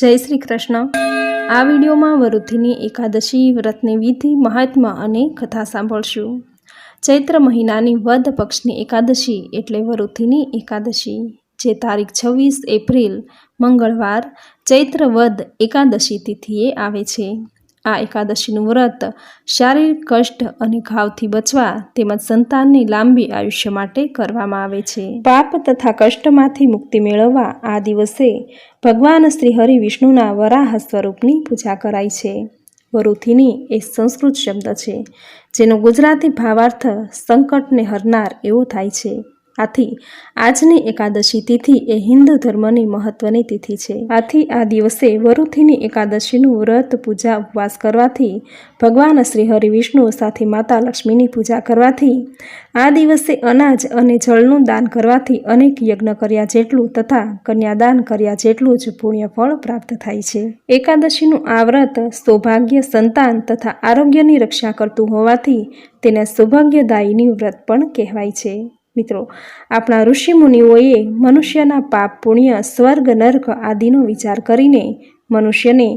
જય શ્રી કૃષ્ણ। આ વિડીયોમાં વરુથીની એકાદશી વ્રતની વિધિ, મહાત્મ્ય અને કથા સાંભળશું। ચૈત્ર મહિનાની વદ પક્ષની એકાદશી એટલે વરુથીની એકાદશી, જે તારીખ 26 એપ્રિલ મંગળવાર ચૈત્ર વદ એકાદશી તિથિએ આવે છે। આ એકાદશીનું વ્રત શારીરિક કષ્ટ અને ઘાવથી બચવા તેમજ સંતાનની લાંબી આયુષ્ય માટે કરવામાં આવે છે। પાપ તથા કષ્ટમાંથી મુક્તિ મેળવવા આ દિવસે ભગવાન શ્રી હરિ વિષ્ણુના વરાહ સ્વરૂપની પૂજા કરાય છે। વરુથીની એ સંસ્કૃત શબ્દ છે, જેનો ગુજરાતી ભાવાર્થ સંકટને હરનાર એવો થાય છે। આથી આજની એકાદશી તિથિ એ હિન્દુ ધર્મની મહત્વની તિથિ છે। આથી આ દિવસે વરુથીની એકાદશીનું વ્રત, પૂજા, ઉપવાસ કરવાથી, ભગવાન શ્રી હરિ વિષ્ણુ સાથે માતા લક્ષ્મીની પૂજા કરવાથી, આ દિવસે અનાજ અને જળનું દાન કરવાથી અનેક યજ્ઞ કર્યા જેટલું તથા કન્યાદાન કર્યા જેટલું જ પુણ્ય ફળ પ્રાપ્ત થાય છે। એકાદશીનું આ વ્રત સૌભાગ્ય, સંતાન તથા આરોગ્યની રક્ષા કરતું હોવાથી તેને સૌભાગ્યદાયીની વ્રત પણ કહેવાય છે। મિત્રો, આપણા ઋષિ મુનિઓએ મનુષ્યના પાપ, પુણ્ય, સ્વર્ગ, નર્ક આદિનો વિચાર કરીને મનુષ્યને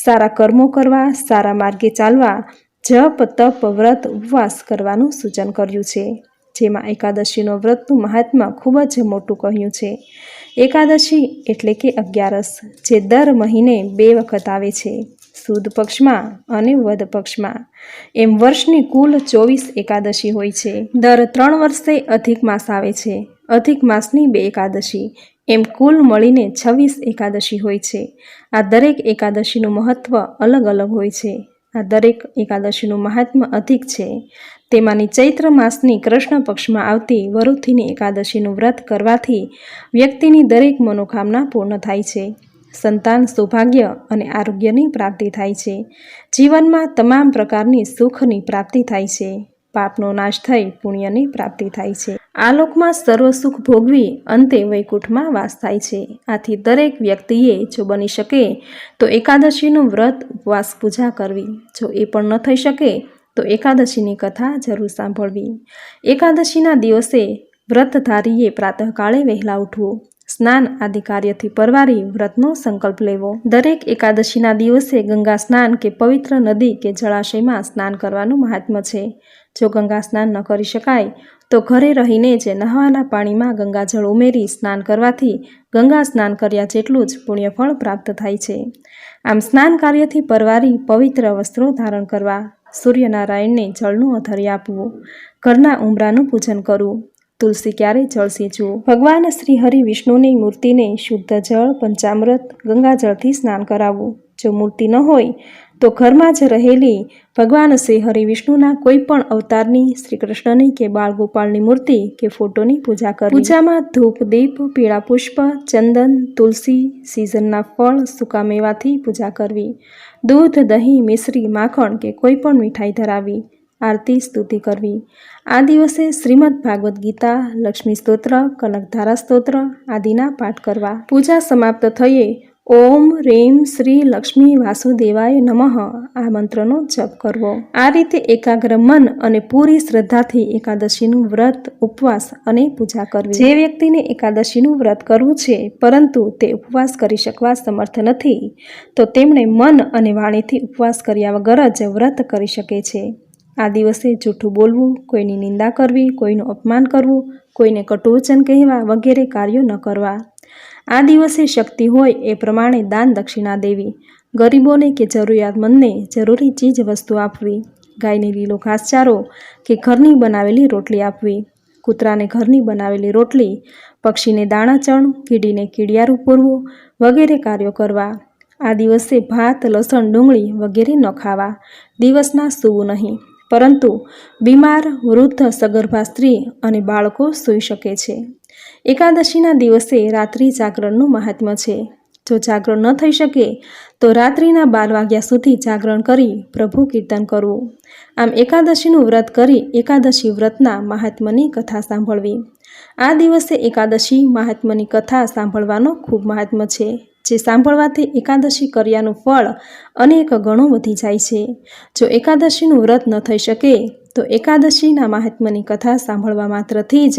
સારા કર્મો કરવા, સારા માર્ગે ચાલવા, જપ, તપ, વ્રત, ઉપવાસ કરવાનું સૂચન કર્યું છે, જેમાં એકાદશીનો વ્રતનું મહાત્મ્ય ખૂબ જ મોટું કહ્યું છે। એકાદશી એટલે કે 11, જે દર મહિને 2 વખત આવે છે, સુદ પક્ષમાં અને વદ પક્ષમાં। એમ વર્ષની કુલ 24 એકાદશી હોય છે। દર 3 વર્ષે અધિક માસ આવે છે, અધિક માસની 2 એકાદશી, એમ કુલ મળીને 26 એકાદશી હોય છે। આ દરેક એકાદશીનું મહત્વ અલગ અલગ હોય છે। આ દરેક એકાદશીનું મહાત્મ્ય અધિક છે। તેમાંની ચૈત્ર માસની કૃષ્ણ પક્ષમાં આવતી વરુથીની એકાદશીનું વ્રત કરવાથી વ્યક્તિની દરેક મનોકામના પૂર્ણ થાય છે। સંતાન, સૌભાગ્ય અને આરોગ્યની પ્રાપ્તિ થાય છે। જીવનમાં તમામ પ્રકારની સુખની પ્રાપ્તિ થાય છે। પાપનો નાશ થઈ પુણ્યની પ્રાપ્તિ થાય છે। આ લોકમાં સર્વ સુખ ભોગવી અંતે વૈકુંઠમાં વાસ થાય છે। આથી દરેક વ્યક્તિએ જો બની શકે તો એકાદશીનું વ્રત, ઉપવાસ, પૂજા કરવી। જો એ પણ ન થઈ શકે તો એકાદશીની કથા જરૂર સાંભળવી। એકાદશીના દિવસે વ્રતધારીએ પ્રાતઃકાળે વહેલા ઉઠવું, સ્નાન આદિ કાર્યથી પરવારી વ્રતનો સંકલ્પ લેવો। દરેક એકાદશીના દિવસે ગંગા સ્નાન કે પવિત્ર નદી કે જળાશયમાં સ્નાન કરવાનું મહાત્મ્ય છે। જો ગંગા સ્નાન ન કરી શકાય તો ઘરે રહીને જ નહાવાના પાણીમાં ગંગાજળ ઉમેરી સ્નાન કરવાથી ગંગા સ્નાન કર્યા જેટલું જ પુણ્યફળ પ્રાપ્ત થાય છે। આમ સ્નાન કાર્યથી પરવારી પવિત્ર વસ્ત્રો ધારણ કરવા, સૂર્યનારાયણને જળનું અધર્ય આપવું, ઘરના ઉંબરાનું પૂજન કરવું, તુલસી ક્યારે જળ સિંચવું, ભગવાન શ્રી હરિ વિષ્ણુની મૂર્તિને શુદ્ધ જળ, પંચામૃત, ગંગાજળથી સ્નાન કરાવવું। જો મૂર્તિ ન હોય તો ઘરમાં જ રહેલી ભગવાન શ્રી હરિ વિષ્ણુના કોઈ પણ અવતારની, શ્રી કૃષ્ણની કે બાળ ગોપાળની મૂર્તિ કે ફોટોની પૂજા કરવી। પૂજામાં ધૂપ, દીપ, પીળા પુષ્પ, ચંદન, તુલસી, સીઝનના ફળ, સૂકા મેવાથી પૂજા કરવી। દૂધ, દહીં, મિશ્રી, માખણ કે કોઈ પણ મીઠાઈ ધરાવી, આરતી, સ્તુતિ કરવી। આ દિવસે શ્રીમદ ભાગવત ગીતા, લક્ષ્મી સ્તોત્ર, કનકધારા સ્તોત્ર આદિના પાઠ કરવા। પૂજા સમાપ્ત થયે ઓમ રીમ શ્રી લક્ષ્મી વાસુદેવાય નમઃ આ મંત્રનો જપ કરવો। આ રીતે એકાગ્ર મન અને પૂરી શ્રદ્ધાથી એકાદશીનું વ્રત, ઉપવાસ અને પૂજા કરવી। જે વ્યક્તિને એકાદશીનું વ્રત કરવું છે પરંતુ તે ઉપવાસ કરી શકવા સમર્થ નથી, તો તેમણે મન અને વાણીથી ઉપવાસ કર્યા વગર જ વ્રત કરી શકે છે। આ દિવસે જૂઠું બોલવું, કોઈની નિંદા કરવી, કોઈનું અપમાન કરવું, કોઈને કટુવચન કહેવા વગેરે કાર્યો ન કરવા। આ દિવસે શક્તિ હોય એ પ્રમાણે દાન દક્ષિણા દેવી, ગરીબોને કે જરૂરિયાતમંદને જરૂરી ચીજ વસ્તુ આપવી, ગાયને લીલો ઘાસચારો કે ઘરની બનાવેલી રોટલી આપવી, કૂતરાને ઘરની બનાવેલી રોટલી, પક્ષીને દાણાચણ, કીડીને કીડિયારું પૂરવું વગેરે કાર્યો કરવા। આ દિવસે ભાત, લસણ, ડુંગળી વગેરે ન ખાવા। દિવસના સૂવું નહીં, પરંતુ બીમાર, વૃદ્ધ, સગર્ભા સ્ત્રી અને બાળકો સૂઈ શકે છે। એકાદશીના દિવસે રાત્રિ જાગરણનું મહાત્મ્ય છે। જો જાગરણ ન થઈ શકે તો રાત્રિના 12 વાગ્યા સુધી જાગરણ કરી પ્રભુ કીર્તન કરવું। આમ એકાદશીનું વ્રત કરી એકાદશી વ્રતના મહાત્મ્યની કથા સાંભળવી। આ દિવસે એકાદશી મહાત્મ્યની કથા સાંભળવાનો ખૂબ મહાત્મ્ય છે। જે સાંભળવાથી એકાદશી કર્યાનું ફળ અનેક ગણું વધી જાય છે. જો એકાદશીનું વ્રત ન થઈ શકે તો એકાદશીના મહાત્મ્યની કથા સાંભળવા માત્રથી જ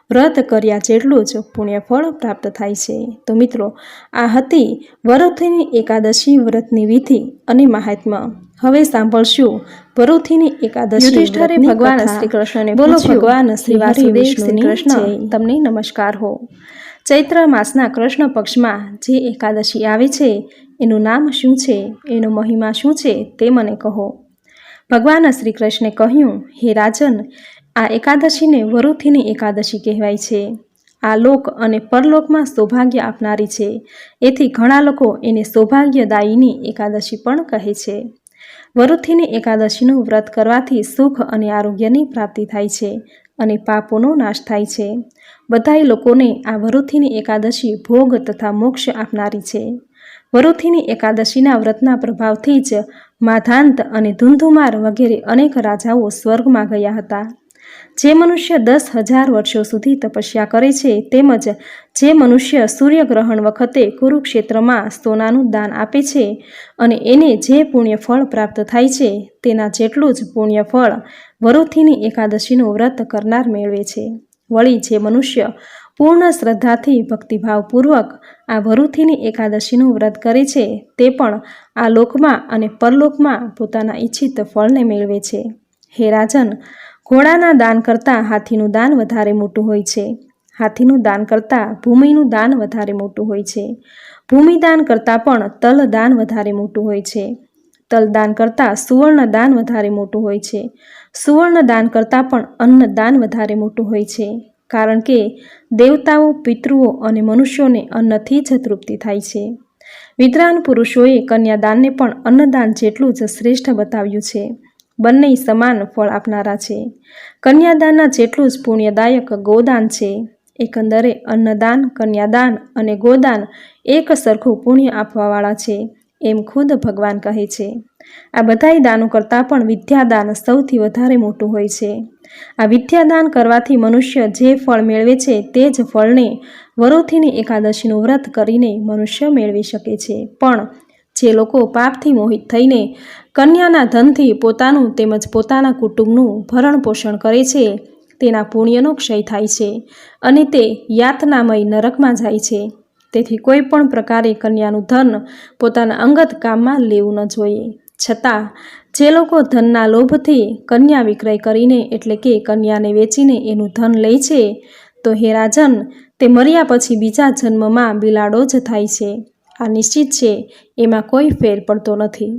વ્રત કર્યા જેટલું જ પુણ્યફળ પ્રાપ્ત થાય છે. તો મિત્રો, આ હતી વરુથીની એકાદશી વ્રતની વિધિ અને મહાત્મ્ય. હવે સાંભળશું વરુથીની એકાદશી. યુધિષ્ઠિરે ભગવાન શ્રી કૃષ્ણને બોલો ભગવાન શ્રી વાસુદેવ શ્રી કૃષ્ણ તમને નમસ્કાર હો. ચૈત્ર માસના કૃષ્ણ પક્ષમાં જે એકાદશી આવે છે એનું નામ શું છે, એનો મહિમા શું છે તે મને કહો. ભગવાન શ્રી કૃષ્ણે કહ્યું, હે રાજન, આ એકાદશીને વરુથીની એકાદશી કહેવાય છે. આ લોક અને પરલોકમાં સૌભાગ્ય આપનારી છે. એથી ઘણા લોકો એને સૌભાગ્યદાયીની એકાદશી પણ કહે છે. વરુથીની એકાદશીનું વ્રત કરવાથી સુખ અને આરોગ્યની પ્રાપ્તિ થાય છે અને પાપોનો નાશ થાય છે. બધાય લોકોને આ વરુથીની એકાદશી ભોગ તથા મોક્ષ આપનારી છે. વરુથીની એકાદશીના વ્રતના પ્રભાવથી જ માધાંત અને ધુંધુમાર વગેરે અનેક રાજાઓ સ્વર્ગમાં ગયા હતા. જે મનુષ્ય 10,000 વર્ષો સુધી તપસ્યા કરે છે, તેમજ જે મનુષ્ય સૂર્યગ્રહણ વખતે કુરુક્ષેત્રમાં સોનાનું દાન આપે છે અને એને જે પુણ્યફળ પ્રાપ્ત થાય છે તેના જેટલું જ પુણ્યફળ વરુથીની એકાદશીનું વ્રત કરનાર મેળવે છે. વળી જે મનુષ્ય પૂર્ણ શ્રદ્ધાથી ભક્તિભાવપૂર્વક આ વરુથીની એકાદશીનું વ્રત કરે છે તે પણ આ લોકમાં અને પરલોકમાં પોતાના ઈચ્છિત ફળને મેળવે છે. હે રાજન, ઘોડાના દાન કરતાં હાથીનું દાન વધારે મોટું હોય છે. હાથીનું દાન કરતાં ભૂમિનું દાન વધારે મોટું હોય છે. ભૂમિદાન કરતાં પણ તલદાન વધારે મોટું હોય છે. તલદાન કરતાં સુવર્ણદાન વધારે મોટું હોય છે. સુવર્ણદાન કરતાં પણ અન્નદાન વધારે મોટું હોય છે. કારણ કે દેવતાઓ, પિતૃઓ અને મનુષ્યોને અન્નથી જ તૃપ્તિ થાય છે. વિદ્વાન પુરુષોએ કન્યાદાનને પણ અન્નદાન જેટલું જ શ્રેષ્ઠ બતાવ્યું છે. બંને સમાન ફળ આપનારા છે. કન્યાદાનના જેટલું જ પુણ્યદાયક ગોદાન છે. એકંદરે અન્નદાન, કન્યાદાન અને ગોદાન એક સરખું પુણ્ય આપવાવાળા છે એમ ખુદ ભગવાન કહે છે. આ બધાય દાનો કરતાં પણ વિદ્યાદાન સૌથી વધારે મોટું હોય છે. આ વિદ્યાદાન કરવાથી મનુષ્ય જે ફળ મેળવે છે તે જ ફળને વરુથીની એકાદશીનું વ્રત કરીને મનુષ્ય મેળવી શકે છે. પણ જે લોકો પાપથી મોહિત થઈને કન્યાના ધનથી પોતાનું તેમજ પોતાના કુટુંબનું ભરણ પોષણ કરે છે તેના પુણ્યનો ક્ષય થાય છે અને તે યાતનામય નરકમાં જાય છે. તેથી કોઈ પણ પ્રકારે કન્યાનું ધન પોતાના અંગત કામમાં લેવું ન જોઈએ. છતાં જે લોકો ધનના લોભથી કન્યા વિક્રય કરીને એટલે કે કન્યાને વેચીને એનું ધન લે છે તો હે રાજન, તે મર્યા પછી બીજા જન્મમાં બિલાડો જ થાય છે. આ નિશ્ચિત છે, એમાં કોઈ ફેર પડતો નથી.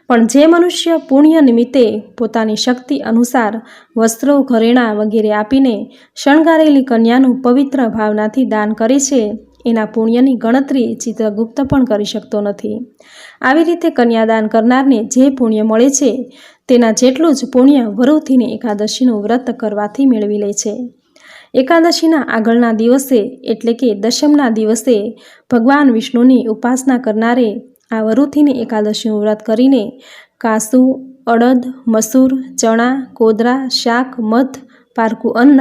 પણ જે મનુષ્ય પુણ્ય નિમિત્તે પોતાની શક્તિ અનુસાર વસ્ત્રો, ઘરેણાં વગેરે આપીને શણગારેલી કન્યાનું પવિત્ર ભાવનાથી દાન કરે છે એના પુણ્યની ગણતરી ચિત્રગુપ્ત પણ કરી શકતો નથી. આવી રીતે કન્યાદાન કરનારને જે પુણ્ય મળે છે તેના જેટલું જ પુણ્ય વરુથીની એકાદશીનું વ્રત કરવાથી મેળવી લે છે. એકાદશીના આગળના દિવસે એટલે કે દશમના દિવસે ભગવાન વિષ્ણુની ઉપાસના કરનારે આ વરુથીની એકાદશીનું વ્રત કરીને કાસુ, અડદ, મસૂર, ચણા, કોદરા, શાક, મધ, પારકું અન્ન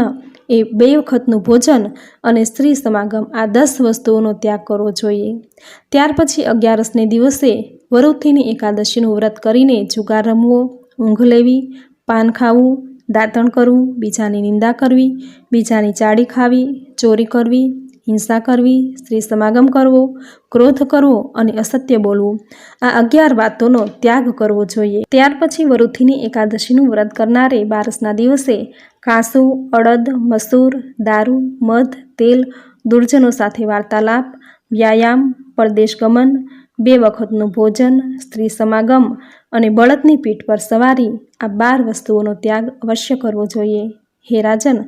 એ 2 વખતનું ભોજન અને સ્ત્રી સમાગમ આ 10 વસ્તુઓનો ત્યાગ કરવો જોઈએ. ત્યાર પછી 11ને દિવસે વરુથીની એકાદશીનું વ્રત કરીને જુગાર રમવો, ઊંઘ લેવી, પાન ખાવું, દાંતણ કરવું, બીજાની નિંદા કરવી, બીજાની ચાડી ખાવી, ચોરી કરવી, હિંસા કરવી, સ્ત્રી સમાગમ કરવો, ક્રોધ કરવો અને અસત્ય બોલવું, આ 11 વાતોનો ત્યાગ કરવો જોઈએ. ત્યાર પછી વરુથીની એકાદશીનું વ્રત કરનારે 12ના દિવસે કાસુ, અડદ, મસૂર, દારૂ, મધ, તેલ, દુર્જનો સાથે વાર્તાલાપ, વ્યાયામ, પરદેશ ગમન, 2 વખતનું ભોજન, સ્ત્રી સમાગમ અને બળદની પીઠ પર સવારી, આ 12 વસ્તુઓનો ત્યાગ અવશ્ય કરવો જોઈએ. હે રાજન,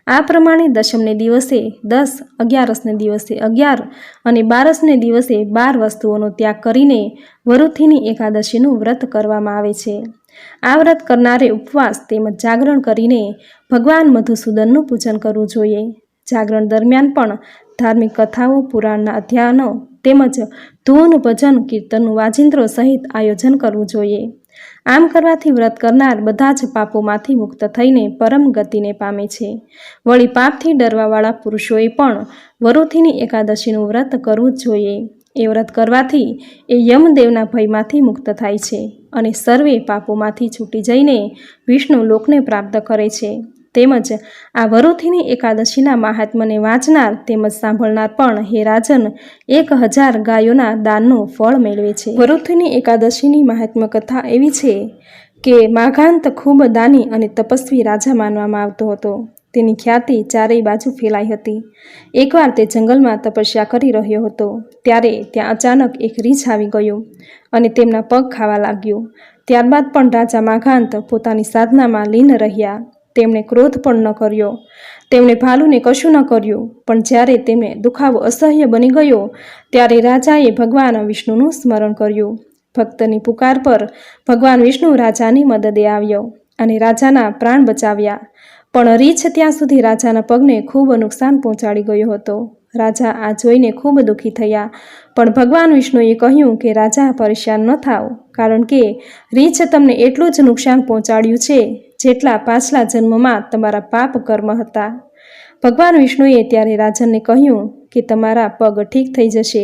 આ પ્રમાણે દશમને દિવસે 10, 11ને દિવસે 11 અને 12ને દિવસે 12 વસ્તુઓનો ત્યાગ કરીને વરુથીની એકાદશીનું વ્રત કરવામાં આવે છે. આ વ્રત કરનારે ઉપવાસ તેમજ જાગરણ કરીને ભગવાન મધુસૂદનનું પૂજન કરવું જોઈએ. જાગરણ દરમિયાન પણ ધાર્મિક કથાઓ, પુરાણના અધ્યયનો તેમજ ધૂન, ભજન, કીર્તનનું વાજિંત્રો સહિત આયોજન કરવું જોઈએ. આમ કરવાથી વ્રત કરનાર બધા જ પાપોમાંથી મુક્ત થઈને પરમ ગતિને પામે છે. વળી પાપથી ડરવાવાળા પુરુષોએ પણ વરુથીની એકાદશીનું વ્રત કરવું જ જોઈએ. એ વ્રત કરવાથી એ યમદેવના ભયમાંથી મુક્ત થાય છે અને સર્વે પાપોમાંથી છૂટી જઈને વિષ્ણુ લોકને પ્રાપ્ત કરે છે. તેમજ આ વરુથીની એકાદશીના મહાત્મ્યને વાંચનાર તેમજ સાંભળનાર પણ હે રાજન 1000 ગાયોના દાનનું ફળ મેળવે છે. વરુથીની એકાદશીની મહાત્મ્ય કથા એવી છે કે માઘાંત ખૂબ દાની અને તપસ્વી રાજા માનવામાં આવતો હતો. તેની ખ્યાતિ ચારેય બાજુ ફેલાઈ હતી. એકવાર તે જંગલમાં તપસ્યા કરી રહ્યો હતો ત્યારે ત્યાં અચાનક એક રીંછ આવી ગયો અને તેમના પગ ખાવા લાગ્યો. ત્યારબાદ પણ રાજા માઘાંત પોતાની સાધનામાં લીન રહ્યા. તેમણે ક્રોધ પણ ન કર્યો. તેમણે ભાલુને કશું ન કર્યું. પણ જ્યારે તેમને દુખાવો અસહ્ય બની ગયો ત્યારે રાજાએ ભગવાન વિષ્ણુનું સ્મરણ કર્યું. ભક્તની પુકાર પર ભગવાન વિષ્ણુ રાજાની મદદે આવ્યો અને રાજાના પ્રાણ બચાવ્યા. પણ રીંછ ત્યાં સુધી રાજાના પગને ખૂબ નુકસાન પહોંચાડી ગયો હતો. રાજા આ જોઈને ખૂબ દુઃખી થયા. પણ ભગવાન વિષ્ણુએ કહ્યું કે રાજા પરેશાન ન થાવ, કારણ કે રીંછ તમને એટલું જ નુકસાન પહોંચાડ્યું છે જેટલા પાછલા જન્મમાં તમારા પાપ કર્મ હતા. ભગવાન વિષ્ણુએ ત્યારે રાજનને કહ્યું કે તમારા પગ ઠીક થઈ જશે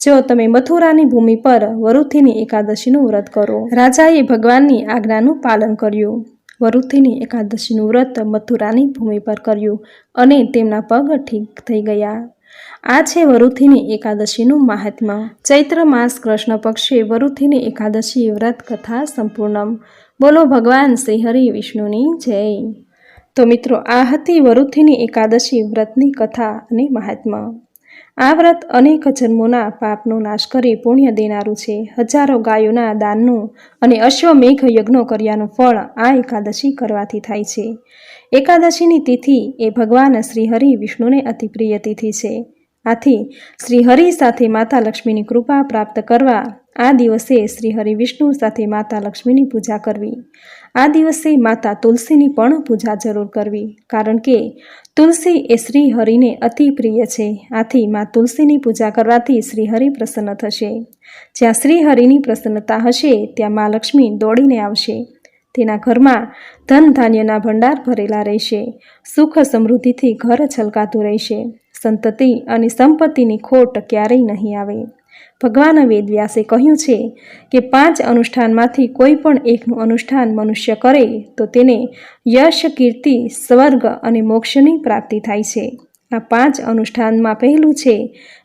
જો તમે મથુરાની ભૂમિ પર વરુથીની એકાદશીનું વ્રત કરો. રાજાએ ભગવાનની આજ્ઞાનું પાલન કર્યું. વરુથીની એકાદશીનું વ્રત મથુરાની ભૂમિ પર કર્યું અને તેમના પગ ઠીક થઈ ગયા. આ છે વરુથીની એકાદશીનું મહાત્મ્ય. ચૈત્ર માસ કૃષ્ણ પક્ષે વરુથીની એકાદશી વ્રત કથા સંપૂર્ણમ. બોલો ભગવાન શ્રી હરિ વિષ્ણુની જય. તો મિત્રો, આ હતી વરુથીની એકાદશી વ્રતની કથા અને મહાત્મ્ય. આ વ્રત અનેક જન્મોના પાપનો નાશ કરી પુણ્ય દેનારું છે. હજારો ગાયોના દાનનું અને અશ્વમેઘ યજ્ઞો કર્યાનું ફળ આ એકાદશી કરવાથી થાય છે. એકાદશીની તિથિ એ ભગવાન શ્રી હરિ વિષ્ણુને અતિ પ્રિય તિથિ છે. આથી શ્રી હરિ સાથે માતા લક્ષ્મીની કૃપા પ્રાપ્ત કરવા આ દિવસે શ્રી હરિ વિષ્ણુ સાથે માતા લક્ષ્મીની પૂજા કરવી. આ દિવસે માતા તુલસીની પણ પૂજા જરૂર કરવી, કારણ કે તુલસી એ શ્રી હરિને અતિ પ્રિય છે. આથી મા તુલસીની પૂજા કરવાથી શ્રી હરિ પ્રસન્ન થશે. જ્યાં શ્રી હરિની પ્રસન્નતા હશે ત્યાં મા લક્ષ્મી દોડીને આવશે. તેના ઘરમાં ધન ધાન્યના ભંડાર ભરેલા રહેશે. સુખ સમૃદ્ધિથી ઘર છલકાતું રહેશે. સંતતિ અને સંપત્તિની ખોટ ક્યારેય નહીં આવે. ભગવાન વેદવ્યાસે કહ્યું છે કે 5 અનુષ્ઠાનમાંથી કોઈ પણ એકનું અનુષ્ઠાન મનુષ્ય કરે તો તેને યશ, કીર્તિ, સ્વર્ગ અને મોક્ષની પ્રાપ્તિ થાય છે. આ 5 અનુષ્ઠાનમાં પહેલું છે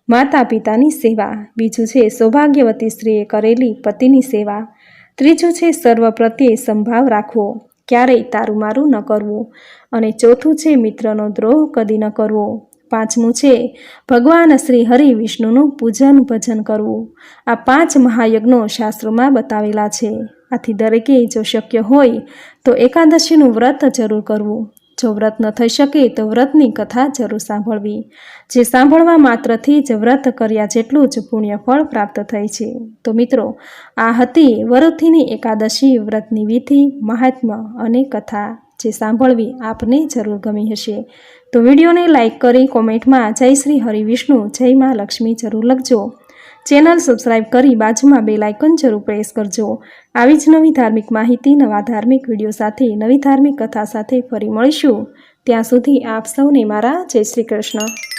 માતા પિતાની સેવા, બીજું છે સૌભાગ્યવતી સ્ત્રીએ કરેલી પતિની સેવા, ત્રીજું છે સર્વ પ્રત્યે સંભાવ રાખવો, ક્યારેય તારું મારું ન કરવું, અને ચોથું છે મિત્રનો દ્રોહ કદી ન કરવો. પાંચમું છે ભગવાન શ્રી હરિ વિષ્ણુનું પૂજન ભજન કરવું. આ 5 મહાયજ્ઞો શાસ્ત્રોમાં બતાવેલા છે. આથી દરેકે જો શક્ય હોય તો એકાદશીનું વ્રત જરૂર કરવું. જો વ્રત ન થઈ શકે તો વ્રતની કથા જરૂર સાંભળવી. જે સાંભળવા માત્રથી જ વ્રત કર્યા જેટલું જ પુણ્ય ફળ પ્રાપ્ત થાય છે. તો મિત્રો, આ હતી વરુથીની એકાદશી વ્રતની વિધિ, મહાત્મ્ય અને કથા, જે સાંભળવી આપને જરૂર ગમી હશે. તો વિડીયોને લાઇક કરી કોમેન્ટમાં જય શ્રી હરિ વિષ્ણુ, જય મા લક્ષ્મી જરૂર લખજો. ચેનલ સબસ્ક્રાઈબ કરી બાજુમાં બેલ આઇકન જરૂર પ્રેસ કરજો. આવી જ નવી ધાર્મિક માહિતી, નવા ધાર્મિક વિડીયો સાથે, નવી ધાર્મિક કથા સાથે ફરી મળીશું. ત્યાં સુધી આપ સૌને મારા જય શ્રી કૃષ્ણ.